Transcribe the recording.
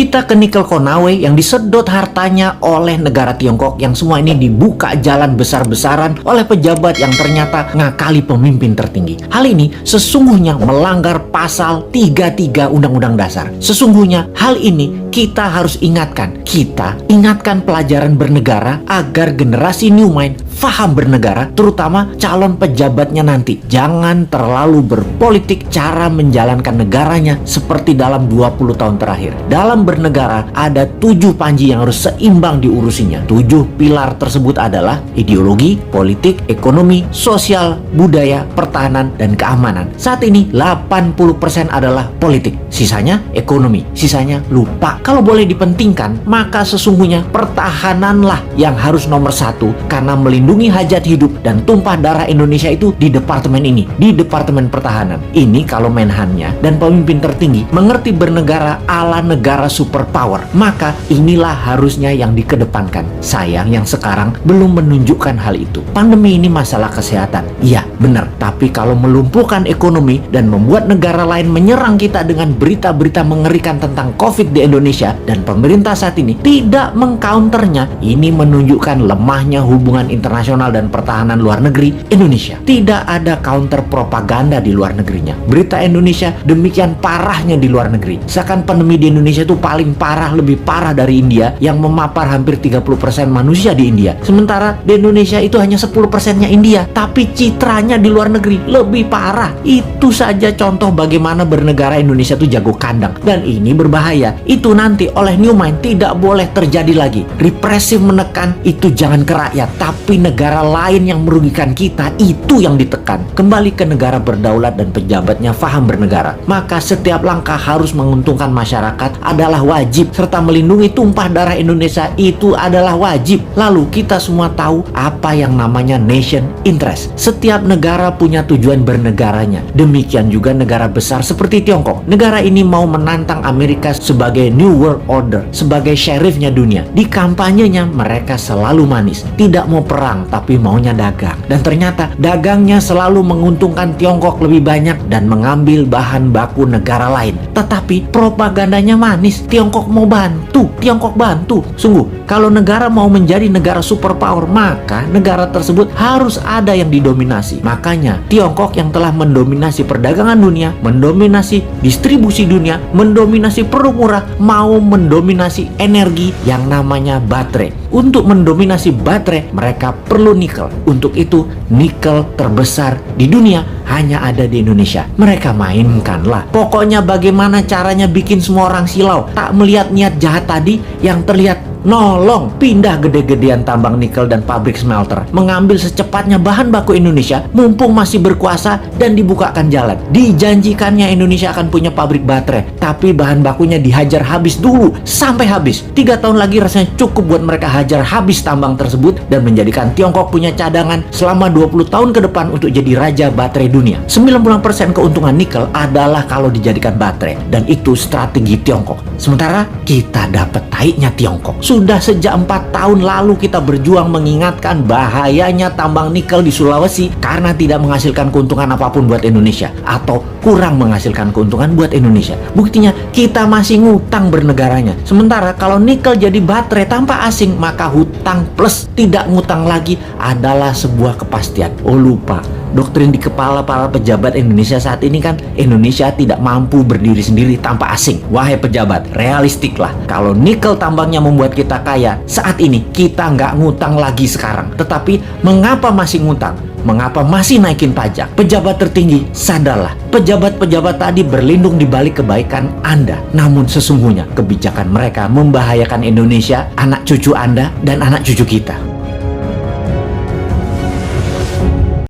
Kita ke nikel Konawe yang disedot hartanya oleh negara Tiongkok, yang semua ini dibuka jalan besar-besaran oleh pejabat yang ternyata ngakali pemimpin tertinggi. Hal ini sesungguhnya melanggar pasal 33 Undang-Undang Dasar. Sesungguhnya hal ini kita harus ingatkan. Kita ingatkan pelajaran bernegara agar generasi New Mind faham bernegara, terutama calon pejabatnya nanti. Jangan terlalu berpolitik cara menjalankan negaranya seperti dalam 20 tahun terakhir. Dalam bernegara ada 7 panji yang harus seimbang diurusinya. 7 pilar tersebut adalah ideologi, politik, ekonomi, sosial, budaya, pertahanan, dan keamanan. Saat ini 80% adalah politik, sisanya ekonomi, sisanya lupa. Kalau boleh dipentingkan, maka sesungguhnya pertahananlah yang harus nomor 1, karena melindungi hajat hidup dan tumpah darah Indonesia itu di departemen ini, di Departemen Pertahanan. Ini kalau Menhannya dan pemimpin tertinggi mengerti bernegara ala negara superpower, maka inilah harusnya yang dikedepankan. Sayang yang sekarang belum menunjukkan hal itu. Pandemi ini masalah kesehatan, iya benar, tapi kalau melumpuhkan ekonomi dan membuat negara lain menyerang kita dengan berita-berita mengerikan tentang COVID di Indonesia, dan pemerintah saat ini tidak mengcounternya, ini menunjukkan lemahnya hubungan internasional dan pertahanan luar negeri Indonesia. Tidak ada counter propaganda di luar negerinya. Berita Indonesia demikian parahnya di luar negeri. Seakan pandemi di Indonesia itu paling parah, lebih parah dari India yang memapar hampir 30% manusia di India. Sementara di Indonesia itu hanya 10%-nya India, tapi citranya di luar negeri lebih parah. Itu saja contoh bagaimana bernegara Indonesia itu jago kandang, dan ini berbahaya. Itu nanti oleh New Mind tidak boleh terjadi lagi. Represif menekan itu jangan ke rakyat, tapi negara lain yang merugikan kita itu yang ditekan. Kembali ke negara berdaulat dan pejabatnya faham bernegara, maka setiap langkah harus menguntungkan masyarakat adalah wajib, serta melindungi tumpah darah Indonesia itu adalah wajib. Lalu kita semua tahu apa yang namanya nation interest. Setiap negara punya tujuan bernegaranya. Demikian juga negara besar seperti Tiongkok. Negara ini mau menantang Amerika sebagai New World Order, sebagai sheriffnya dunia. Di kampanyenya mereka selalu manis, tidak mau perang tapi maunya dagang. Dan ternyata dagangnya selalu menguntungkan Tiongkok lebih banyak dan mengambil bahan baku negara lain. Tetapi propagandanya manis, Tiongkok mau bantu, Tiongkok bantu. Sungguh, kalau negara mau menjadi negara superpower, maka negara tersebut harus ada yang didominasi. Makanya Tiongkok yang telah mendominasi perdagangan dunia, mendominasi distribusi dunia, mendominasi produk murah, mau mendominasi energi yang namanya baterai. Untuk mendominasi baterai, mereka perlu nikel. Untuk itu, nikel terbesar di dunia hanya ada di Indonesia. Mereka mainkanlah. Pokoknya bagaimana caranya bikin semua orang silau, tak melihat niat jahat tadi yang terlihat nolong pindah gede-gedean tambang nikel dan pabrik smelter, mengambil secepatnya bahan baku Indonesia mumpung masih berkuasa dan dibukakan jalan. Dijanjikannya Indonesia akan punya pabrik baterai, tapi bahan bakunya dihajar habis dulu sampai habis. 3 tahun lagi rasanya cukup buat mereka hajar habis tambang tersebut dan menjadikan Tiongkok punya cadangan selama 20 tahun ke depan untuk jadi raja baterai dunia. 90% keuntungan nikel adalah kalau dijadikan baterai, dan itu strategi Tiongkok. Sementara kita dapat taiknya Tiongkok. Sudah sejak 4 tahun lalu kita berjuang mengingatkan bahayanya tambang nikel di Sulawesi karena tidak menghasilkan keuntungan apapun buat Indonesia, atau kurang menghasilkan keuntungan buat Indonesia. Buktinya kita masih ngutang bernegaranya. Sementara kalau nikel jadi baterai tanpa asing, maka hutang plus tidak ngutang lagi adalah sebuah kepastian. Oh lupa, doktrin di kepala para pejabat Indonesia saat ini kan Indonesia tidak mampu berdiri sendiri tanpa asing. Wahai pejabat, realistiklah. Kalau nikel tambangnya membuat kita kaya, saat ini kita nggak ngutang lagi sekarang. Tetapi mengapa masih ngutang? Mengapa masih naikin pajak? Pejabat tertinggi, sadarlah. Pejabat-pejabat tadi berlindung di balik kebaikan Anda. Namun sesungguhnya kebijakan mereka membahayakan Indonesia, anak cucu Anda, dan anak cucu kita.